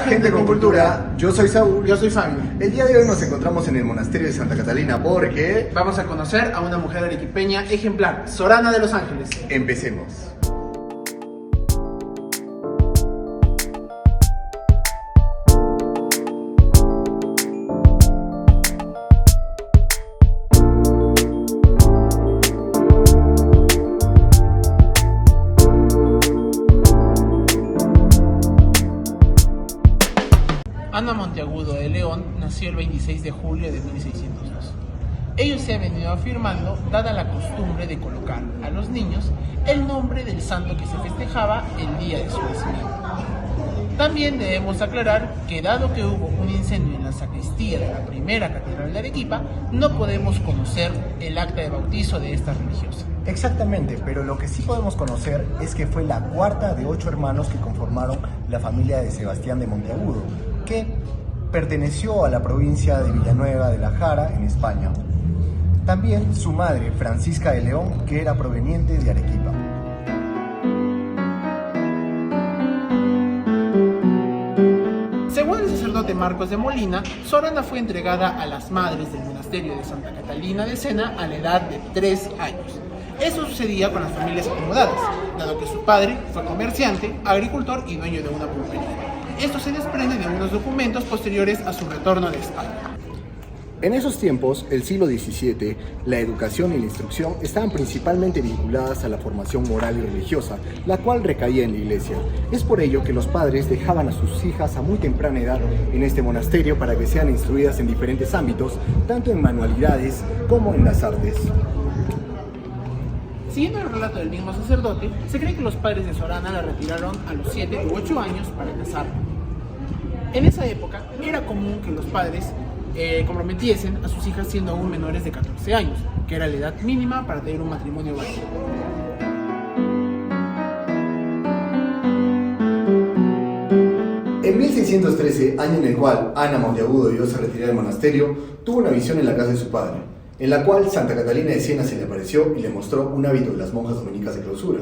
Gente con Cultura, yo soy Saúl. Yo soy Fabio. El día de hoy nos encontramos en el monasterio de Santa Catalina porque... Vamos a conocer a una mujer arequipeña ejemplar, Sorana de los Ángeles. Empecemos. Ana Monteagudo de León nació el 26 de julio de 1602. Ello se ha venido afirmando dada la costumbre de colocar a los niños el nombre del santo que se festejaba el día de su nacimiento. También debemos aclarar que dado que hubo un incendio en la sacristía de la primera catedral de Arequipa, no podemos conocer el acta de bautizo de esta religiosa. Exactamente, pero lo que sí podemos conocer es que fue la cuarta de 8 hermanos que conformaron la familia de Sebastián de Monteagudo, que perteneció a la provincia de Villanueva de la Jara, en España. También su madre, Francisca de León, que era proveniente de Arequipa. Según el sacerdote Marcos de Molina, Sorana fue entregada a las madres del monasterio de Santa Catalina de Sena a la edad de 3 años. Eso sucedía con las familias acomodadas, dado que su padre fue comerciante, agricultor y dueño de una pulpería. Esto se desprende de unos documentos posteriores a su retorno de España. En esos tiempos, el siglo XVII, la educación y la instrucción estaban principalmente vinculadas a la formación moral y religiosa, la cual recaía en la iglesia. Es por ello que los padres dejaban a sus hijas a muy temprana edad en este monasterio para que sean instruidas en diferentes ámbitos, tanto en manualidades como en las artes. Siguiendo el relato del mismo sacerdote, se cree que los padres de Sorana la retiraron a los 7 u 8 años para casarla. En esa época era común que los padres comprometiesen a sus hijas siendo aún menores de 14 años, que era la edad mínima para tener un matrimonio válido. En 1613, año en el cual Ana Monteagudo debió se retirar del monasterio, tuvo una visión en la casa de su padre, en la cual Santa Catalina de Siena se le apareció y le mostró un hábito de las monjas dominicas de clausura.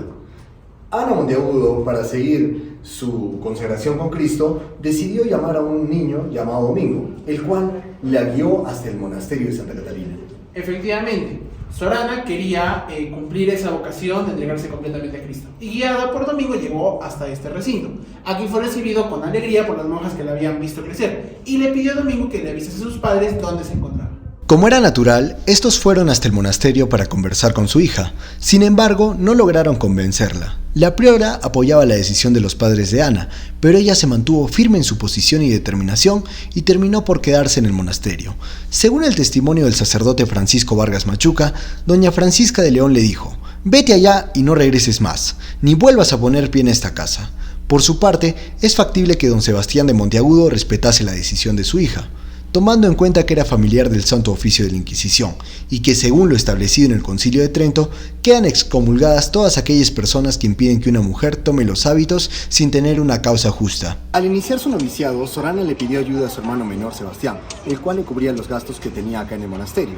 Ana Monteagudo, para seguir su consagración con Cristo, decidió llamar a un niño llamado Domingo, el cual la guió hasta el monasterio de Santa Catalina. Efectivamente, Sorana quería cumplir esa vocación de entregarse completamente a Cristo. Y guiada por Domingo llegó hasta este recinto. Aquí fue recibido con alegría por las monjas que la habían visto crecer y le pidió a Domingo que le avisase a sus padres dónde se encontraba. Como era natural, estos fueron hasta el monasterio para conversar con su hija. Sin embargo, no lograron convencerla. La priora apoyaba la decisión de los padres de Ana, pero ella se mantuvo firme en su posición y determinación y terminó por quedarse en el monasterio. Según el testimonio del sacerdote Francisco Vargas Machuca, doña Francisca de León le dijo: «Vete allá y no regreses más, ni vuelvas a poner pie en esta casa». Por su parte, es factible que don Sebastián de Monteagudo respetase la decisión de su hija, tomando en cuenta que era familiar del Santo Oficio de la Inquisición y que, según lo establecido en el Concilio de Trento, quedan excomulgadas todas aquellas personas que impiden que una mujer tome los hábitos sin tener una causa justa. Al iniciar su noviciado, Sorana le pidió ayuda a su hermano menor Sebastián, el cual le cubría los gastos que tenía acá en el monasterio.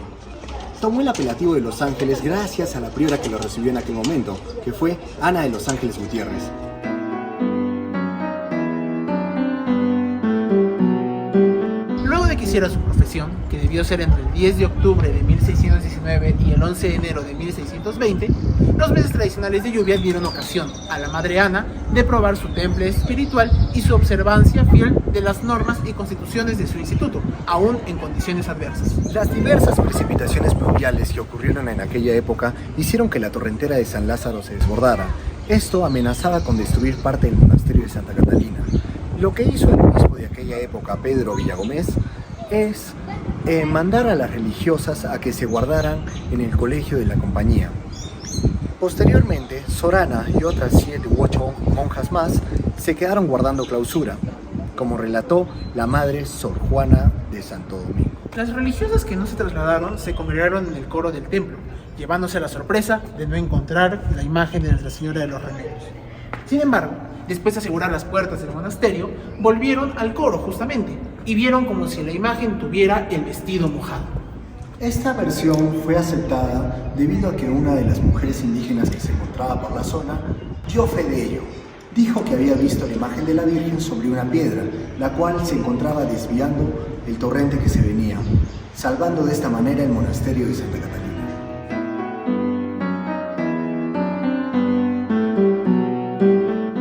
Tomó el apelativo de Los Ángeles gracias a la priora que lo recibió en aquel momento, que fue Ana de Los Ángeles Gutiérrez. Hiciera su profesión, que debió ser entre el 10 de octubre de 1619 y el 11 de enero de 1620, los meses tradicionales de lluvia dieron ocasión a la madre Ana de probar su temple espiritual y su observancia fiel de las normas y constituciones de su instituto, aún en condiciones adversas. Las diversas precipitaciones pluviales que ocurrieron en aquella época hicieron que la torrentera de San Lázaro se desbordara. Esto amenazaba con destruir parte del monasterio de Santa Catalina. Lo que hizo el obispo de aquella época, Pedro Villagomés, es mandar a las religiosas a que se guardaran en el colegio de la compañía. Posteriormente, Sorana y otras 7 u 8 monjas más se quedaron guardando clausura, como relató la madre Sor Juana de Santo Domingo. Las religiosas que no se trasladaron se congregaron en el coro del templo, llevándose la sorpresa de no encontrar la imagen de Nuestra Señora de los Remedios. Sin embargo, después de asegurar las puertas del monasterio, volvieron al coro justamente y vieron como si la imagen tuviera el vestido mojado. Esta versión fue aceptada debido a que una de las mujeres indígenas que se encontraba por la zona dio fe de ello. dijo que había visto la imagen de la Virgen sobre una piedra, la cual se encontraba desviando el torrente que se venía, salvando de esta manera el monasterio de Santa Catalina.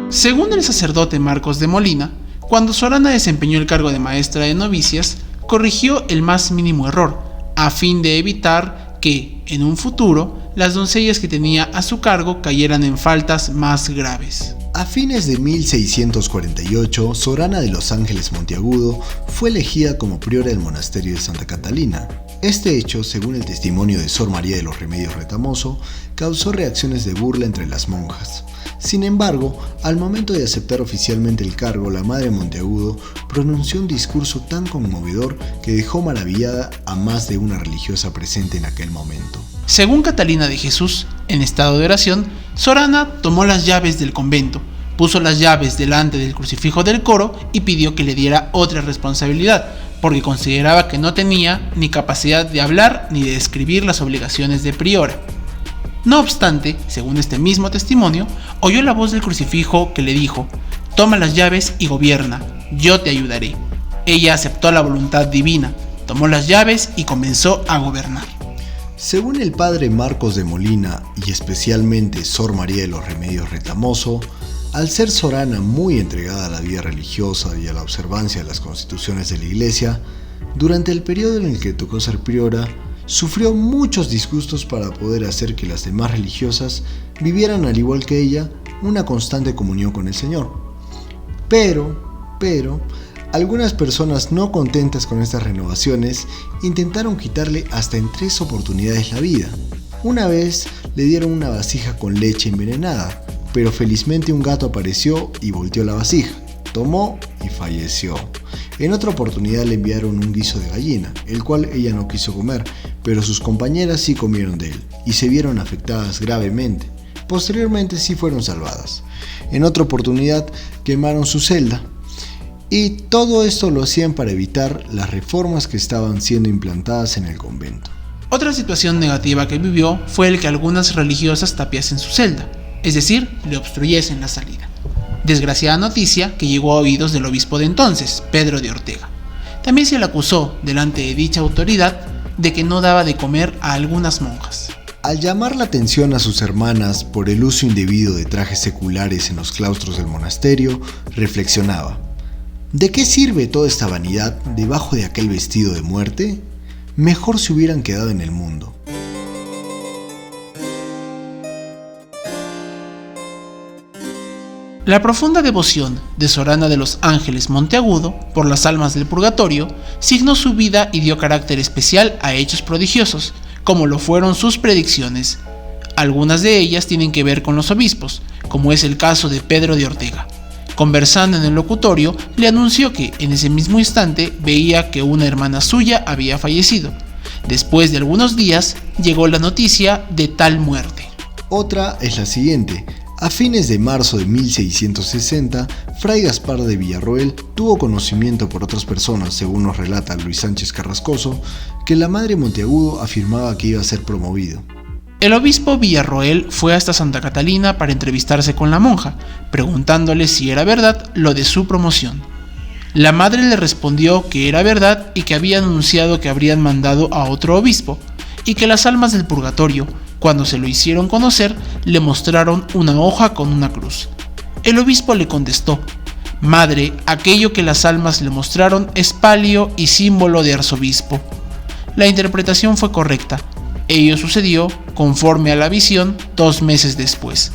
Según el sacerdote Marcos de Molina, cuando Sorana desempeñó el cargo de maestra de novicias, corrigió el más mínimo error, a fin de evitar que, en un futuro, las doncellas que tenía a su cargo cayeran en faltas más graves. A fines de 1648, Sorana de los Ángeles Monteagudo fue elegida como priora del monasterio de Santa Catalina. Este hecho, según el testimonio de Sor María de los Remedios Retamoso, causó reacciones de burla entre las monjas. Sin embargo, al momento de aceptar oficialmente el cargo, la Madre Monteagudo pronunció un discurso tan conmovedor que dejó maravillada a más de una religiosa presente en aquel momento. Según Catalina de Jesús, en estado de oración, Sorana tomó las llaves del convento, puso las llaves delante del crucifijo del coro y pidió que le diera otra responsabilidad, porque consideraba que no tenía ni capacidad de hablar ni de escribir las obligaciones de priora. No obstante, según este mismo testimonio, oyó la voz del crucifijo que le dijo: «Toma las llaves y gobierna, yo te ayudaré». Ella aceptó la voluntad divina, tomó las llaves y comenzó a gobernar. Según el padre Marcos de Molina y especialmente Sor María de los Remedios Retamoso, al ser Sorana muy entregada a la vida religiosa y a la observancia de las constituciones de la Iglesia, durante el periodo en el que tocó ser priora, sufrió muchos disgustos para poder hacer que las demás religiosas vivieran al igual que ella una constante comunión con el Señor. Pero, algunas personas no contentas con estas renovaciones intentaron quitarle hasta en 3 oportunidades la vida. Una vez le dieron una vasija con leche envenenada, pero felizmente un gato apareció y volteó la vasija, tomó y falleció. En otra oportunidad le enviaron un guiso de gallina, el cual ella no quiso comer, pero sus compañeras sí comieron de él y se vieron afectadas gravemente. Posteriormente sí fueron salvadas. En otra oportunidad quemaron su celda. Y todo esto lo hacían para evitar las reformas que estaban siendo implantadas en el convento. Otra situación negativa que vivió fue el que algunas religiosas tapiasen su celda, es decir, le obstruyesen la salida. Desgraciada noticia que llegó a oídos del obispo de entonces, Pedro de Ortega. También se le acusó, delante de dicha autoridad, de que no daba de comer a algunas monjas. Al llamar la atención a sus hermanas por el uso indebido de trajes seculares en los claustros del monasterio, reflexionaba: ¿de qué sirve toda esta vanidad debajo de aquel vestido de muerte? Mejor se hubieran quedado en el mundo. La profunda devoción de Sorana de los Ángeles Monteagudo por las almas del purgatorio signó su vida y dio carácter especial a hechos prodigiosos, como lo fueron sus predicciones. Algunas de ellas tienen que ver con los obispos, como es el caso de Pedro de Ortega. Conversando en el locutorio, le anunció que en ese mismo instante veía que una hermana suya había fallecido. Después de algunos días, llegó la noticia de tal muerte. Otra es la siguiente. A fines de marzo de 1660, Fray Gaspar de Villarroel tuvo conocimiento por otras personas, según nos relata Luis Sánchez Carrascoso, que la Madre Monteagudo afirmaba que iba a ser promovido. El obispo Villarroel fue hasta Santa Catalina para entrevistarse con la monja, preguntándole si era verdad lo de su promoción. La madre le respondió que era verdad y que había anunciado que habrían mandado a otro obispo, y que las almas del purgatorio, cuando se lo hicieron conocer, le mostraron una hoja con una cruz. El obispo le contestó: «Madre, aquello que las almas le mostraron es palio y símbolo de arzobispo». La interpretación fue correcta. Ello sucedió conforme a la visión 2 meses después.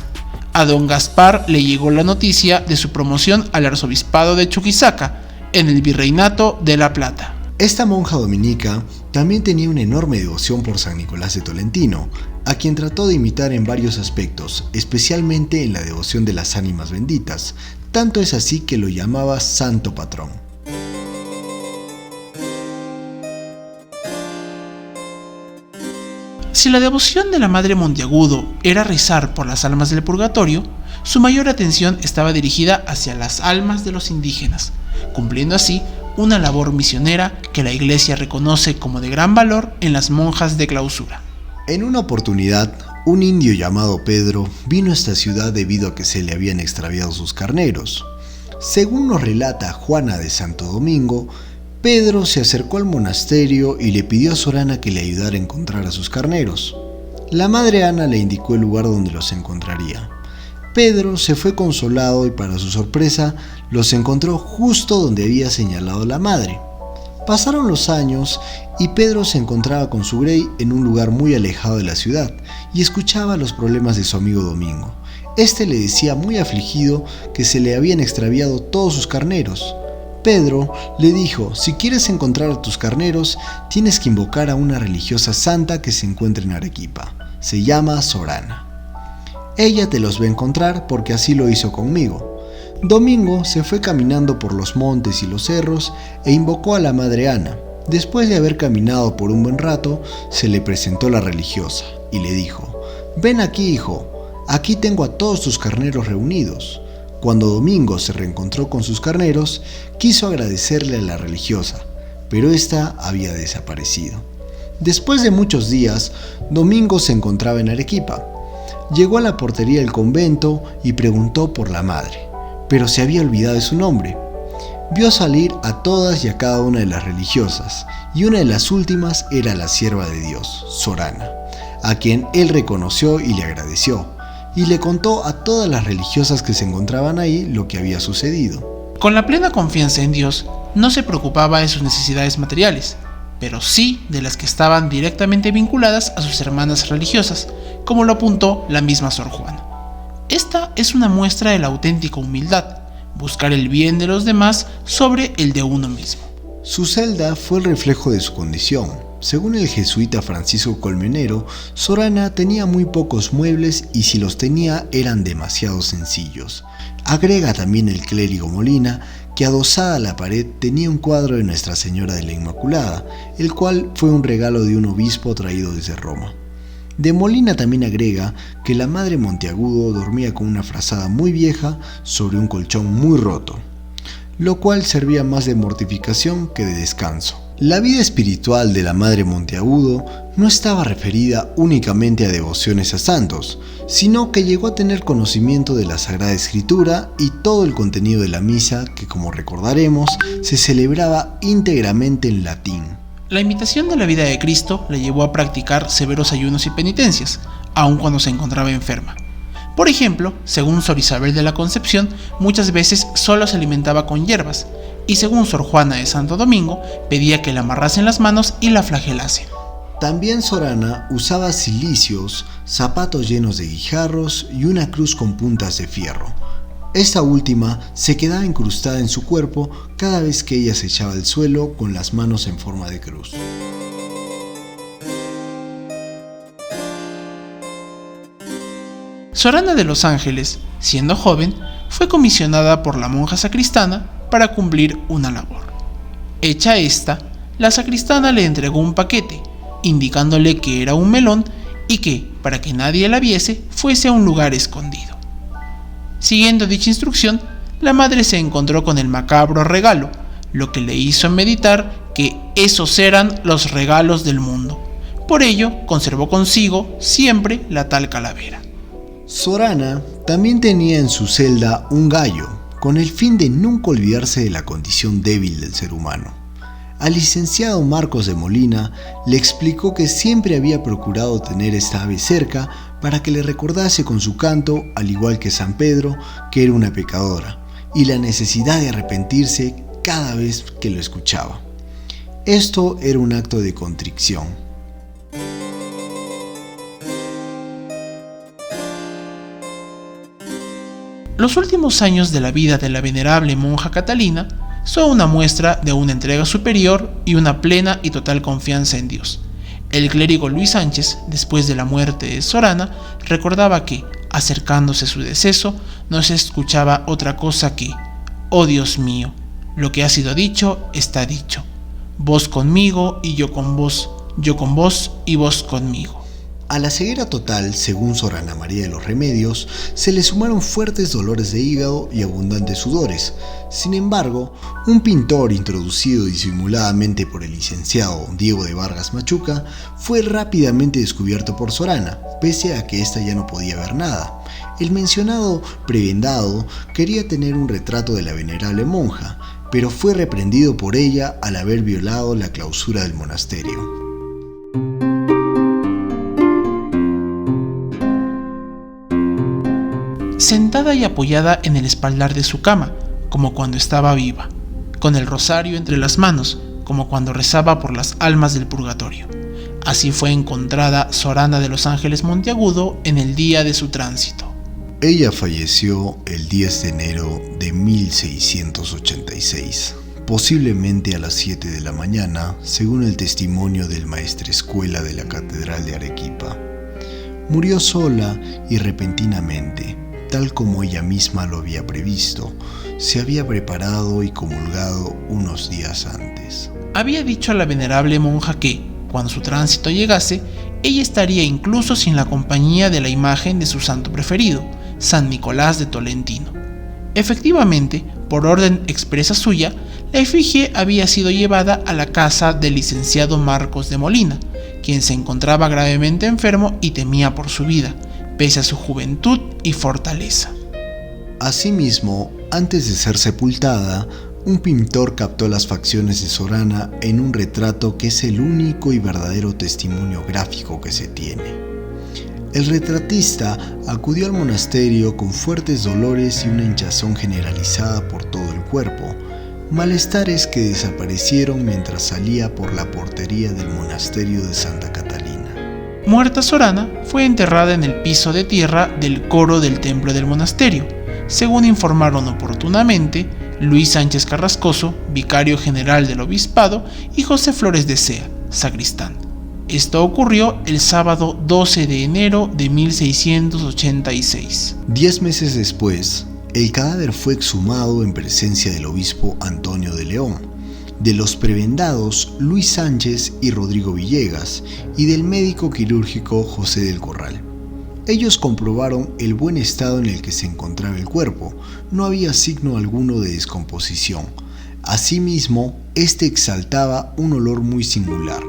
A don Gaspar le llegó la noticia de su promoción al arzobispado de Chuquisaca, en el Virreinato de La Plata. Esta monja dominica también tenía una enorme devoción por San Nicolás de Tolentino, a quien trató de imitar en varios aspectos, especialmente en la devoción de las ánimas benditas. Tanto es así que lo llamaba santo patrón. Si la devoción de la Madre Monteagudo era rezar por las almas del purgatorio, su mayor atención estaba dirigida hacia las almas de los indígenas, cumpliendo así una labor misionera que la Iglesia reconoce como de gran valor en las monjas de clausura. En una oportunidad, Un indio llamado Pedro vino a esta ciudad debido a que se le habían extraviado sus carneros. Según nos relata Juana de Santo Domingo, Pedro se acercó al monasterio y le pidió a Sor Ana que le ayudara a encontrar a sus carneros. La madre Ana le indicó el lugar donde los encontraría. Pedro se fue consolado y para su sorpresa los encontró justo donde había señalado la madre. Pasaron los años y Pedro se encontraba con su grey en un lugar muy alejado de la ciudad y escuchaba los problemas de su amigo Domingo. Este le decía muy afligido que se le habían extraviado todos sus carneros. Pedro le dijo: si quieres encontrar a tus carneros, tienes que invocar a una religiosa santa que se encuentra en Arequipa. Se llama Sor Ana. Ella te los va a encontrar porque así lo hizo conmigo. Domingo se fue caminando por los montes y los cerros e invocó a la madre Ana. Después de haber caminado por un buen rato, se le presentó la religiosa y le dijo: ven aquí, hijo, aquí tengo a todos tus carneros reunidos. Cuando Domingo se reencontró con sus carneros, quiso agradecerle a la religiosa, pero ésta había desaparecido. Después de muchos días, Domingo se encontraba en Arequipa. Llegó a la portería del convento y preguntó por la madre, pero se había olvidado de su nombre. Vio salir a todas y a cada una de las religiosas, y una de las últimas era la sierva de Dios, Sor Ana, a quien él reconoció y le agradeció, y le contó a todas las religiosas que se encontraban ahí lo que había sucedido. Con la plena confianza en Dios, no se preocupaba de sus necesidades materiales, pero sí de las que estaban directamente vinculadas a sus hermanas religiosas, como lo apuntó la misma Sor Juana. Esta es una muestra de la auténtica humildad, buscar el bien de los demás sobre el de uno mismo. Su celda fue el reflejo de su condición. Según el jesuita Francisco Colmenero, Sor Ana tenía muy pocos muebles y si los tenía eran demasiado sencillos. Agrega también el clérigo Molina que adosada a la pared tenía un cuadro de Nuestra Señora de la Inmaculada, el cual fue un regalo de un obispo traído desde Roma. De Molina también agrega que la madre Monteagudo dormía con una frazada muy vieja sobre un colchón muy roto, lo cual servía más de mortificación que de descanso. La vida espiritual de la madre Monteagudo no estaba referida únicamente a devociones a santos, sino que llegó a tener conocimiento de la Sagrada Escritura y todo el contenido de la misa que, como recordaremos, se celebraba íntegramente en latín. La imitación de la vida de Cristo la llevó a practicar severos ayunos y penitencias, aun cuando se encontraba enferma. Por ejemplo, según Sor Isabel de la Concepción, muchas veces solo se alimentaba con hierbas, y según Sor Juana de Santo Domingo, pedía que la amarrasen las manos y la flagelasen. También Sor Ana usaba cilicios, zapatos llenos de guijarros y una cruz con puntas de fierro. Esta última se quedaba incrustada en su cuerpo cada vez que ella se echaba al suelo con las manos en forma de cruz. Sor Ana de los Ángeles, siendo joven, fue comisionada por la monja sacristana para cumplir una labor. Hecha esta, la sacristana le entregó un paquete, indicándole que era un melón y que, para que nadie la viese, fuese a un lugar escondido. Siguiendo dicha instrucción, la madre se encontró con el macabro regalo, lo que le hizo meditar que esos eran los regalos del mundo. Por ello, conservó consigo siempre la tal calavera. Sor Ana también tenía en su celda un gallo, con el fin de nunca olvidarse de la condición débil del ser humano. Al licenciado Marcos de Molina le explicó que siempre había procurado tener esta ave cerca para que le recordase con su canto, al igual que San Pedro, que era una pecadora, y la necesidad de arrepentirse cada vez que lo escuchaba. Esto era un acto de contrición. Los últimos años de la vida de la venerable monja Catalina son una muestra de una entrega superior y una plena y total confianza en Dios. El clérigo Luis Sánchez, después de la muerte de Sor Ana, recordaba que, acercándose a su deceso, no se escuchaba otra cosa que: «Oh Dios mío, lo que ha sido dicho, está dicho. Vos conmigo y yo con vos y vos conmigo». A la ceguera total, según Sor Ana María de los Remedios, se le sumaron fuertes dolores de hígado y abundantes sudores. Sin embargo, un pintor introducido disimuladamente por el licenciado Diego de Vargas Machuca fue rápidamente descubierto por Sor Ana, pese a que ésta ya no podía ver nada. El mencionado prebendado quería tener un retrato de la venerable monja, pero fue reprendido por ella al haber violado la clausura del monasterio. Sentada y apoyada en el espaldar de su cama, como cuando estaba viva, con el rosario entre las manos, como cuando rezaba por las almas del purgatorio. Así fue encontrada Sor Ana de los Ángeles Monteagudo en el día de su tránsito. Ella falleció el 10 de enero de 1686, posiblemente a las 7 de la mañana, según el testimonio del maestrescuela de la Catedral de Arequipa. Murió sola y repentinamente, tal como ella misma lo había previsto. Se había preparado y comulgado unos días antes. Había dicho a la venerable monja que, cuando su tránsito llegase, ella estaría incluso sin la compañía de la imagen de su santo preferido, San Nicolás de Tolentino. Efectivamente, por orden expresa suya, la efigie había sido llevada a la casa del licenciado Marcos de Molina, quien se encontraba gravemente enfermo y temía por su vida, pese a su juventud y fortaleza. Asimismo, antes de ser sepultada, un pintor captó las facciones de Sor Ana en un retrato que es el único y verdadero testimonio gráfico que se tiene. El retratista acudió al monasterio con fuertes dolores y una hinchazón generalizada por todo el cuerpo, malestares que desaparecieron mientras salía por la portería del monasterio de Santa Catalina. Muerta Sor Ana, fue enterrada en el piso de tierra del coro del templo del monasterio, según informaron oportunamente Luis Sánchez Carrascoso, vicario general del obispado, y José Flores de Sea, sacristán. Esto ocurrió el sábado 12 de enero de 1686. 10 meses después, el cadáver fue exhumado en presencia del obispo Antonio de León, de los prebendados Luis Sánchez y Rodrigo Villegas, y del médico quirúrgico José del Corral. Ellos comprobaron el buen estado en el que se encontraba el cuerpo. No había signo alguno de descomposición. Asimismo, este exhaltaba un olor muy singular.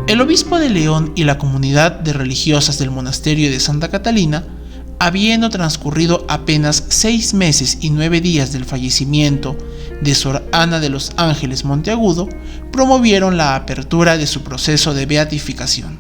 El obispo de León y la comunidad de religiosas del monasterio de Santa Catalina, habiendo transcurrido apenas 6 meses y 9 días del fallecimiento de Sor Ana de los Ángeles Monteagudo, promovieron la apertura de su proceso de beatificación.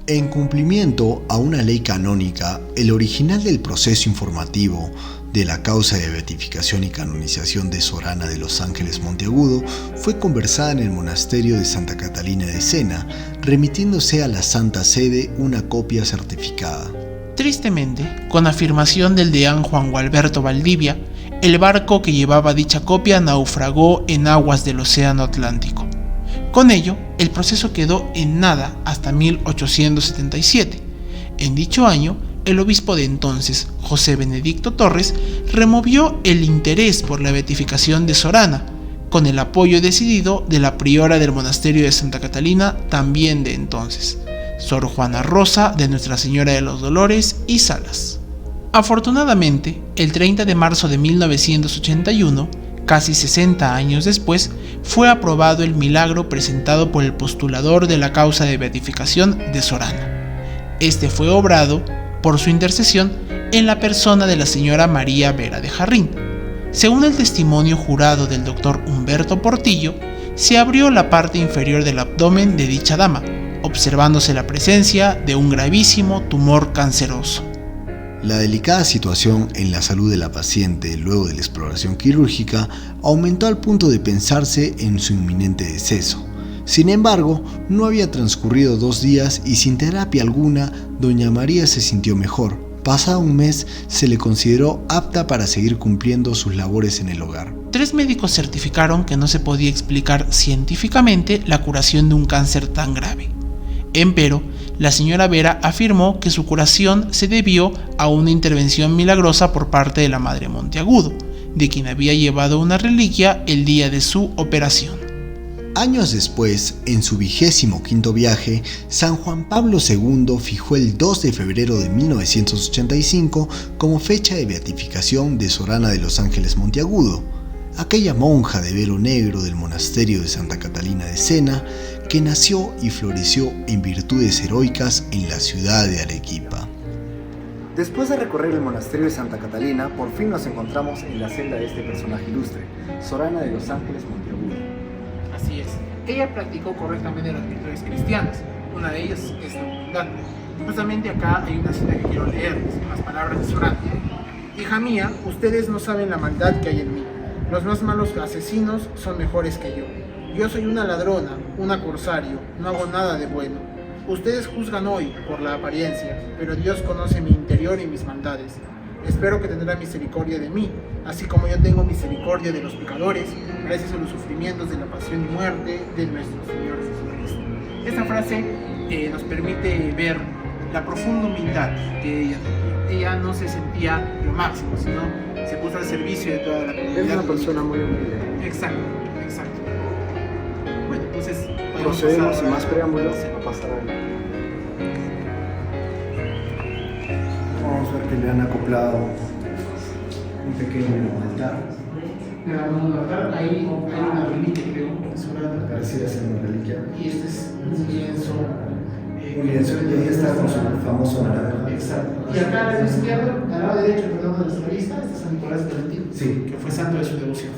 En cumplimiento a una ley canónica, el original del proceso informativo de la causa de beatificación y canonización de Sor Ana de los Ángeles Monteagudo fue conversada en el monasterio de Santa Catalina de Sena, remitiéndose a la Santa Sede una copia certificada. Tristemente, con afirmación del deán Juan Gualberto Valdivia, el barco que llevaba dicha copia naufragó en aguas del Océano Atlántico. Con ello, el proceso quedó en nada hasta 1877. En dicho año, el obispo de entonces, José Benedicto Torres, removió el interés por la beatificación de Sor Ana, con el apoyo decidido de la priora del monasterio de Santa Catalina, también de entonces, Sor Juana Rosa de Nuestra Señora de los Dolores y Salas. Afortunadamente, el 30 de marzo de 1981, casi 60 años después, fue aprobado el milagro presentado por el postulador de la causa de beatificación de Sor Ana. Este fue obrado, por su intercesión, en la persona de la señora María Vera de Jarrín. Según el testimonio jurado del doctor Humberto Portillo, se abrió la parte inferior del abdomen de dicha dama, observándose la presencia de un gravísimo tumor canceroso. La delicada situación en la salud de la paciente luego de la exploración quirúrgica aumentó al punto de pensarse en su inminente deceso. Sin embargo, no había transcurrido 2 días y sin terapia alguna, doña María se sintió mejor. Pasado un mes, se le consideró apta para seguir cumpliendo sus labores en el hogar. 3 médicos certificaron que no se podía explicar científicamente la curación de un cáncer tan grave. Empero, la señora Vera afirmó que su curación se debió a una intervención milagrosa por parte de la Madre Monteagudo, de quien había llevado una reliquia el día de su operación. Años después, en su 25º viaje, San Juan Pablo II fijó el 2 de febrero de 1985 como fecha de beatificación de Sorana de los Ángeles Monteagudo, aquella monja de velo negro del monasterio de Santa Catalina de Sena, que nació y floreció en virtudes heroicas en la ciudad de Arequipa. Después de recorrer el monasterio de Santa Catalina, por fin nos encontramos en la celda de este personaje ilustre, Sorana de los Ángeles Monteagudo. Así es. Ella practicó correctamente las virtudes cristianas. Una de ellas es la humildad. Justamente acá hay una cita que quiero leerles, las palabras de Sorana. Hija mía, ustedes no saben la maldad que hay en mí. Los más malos asesinos son mejores que yo. Yo soy una ladrona, una corsario, no hago nada de bueno. Ustedes juzgan hoy por la apariencia, pero Dios conoce mi interior y mis maldades. Espero que tendrá misericordia de mí, así como yo tengo misericordia de los pecadores, gracias a los sufrimientos de la pasión y muerte de nuestro Señor Jesucristo. Esta frase nos permite ver la profunda humildad que ella tenía. Ella no se sentía lo máximo, sino se puso al servicio de toda la comunidad. Es una persona muy humilde. Exacto. Bueno, entonces Procedemos sin más preámbulos a pasar a Vamos a ver que le han acoplado un pequeño altar. Ahí hay una reliquia, creo, de Sorana. Parecía ser una reliquia. Y este es un lienzo. Un lienzo, y ahí está con su famoso naranja. Exacto. Y acá a la izquierda, al lado derecho, perdón, de nuestra lista, está San Nicolás de Tolentino, Sí. que fue santo de su devoción.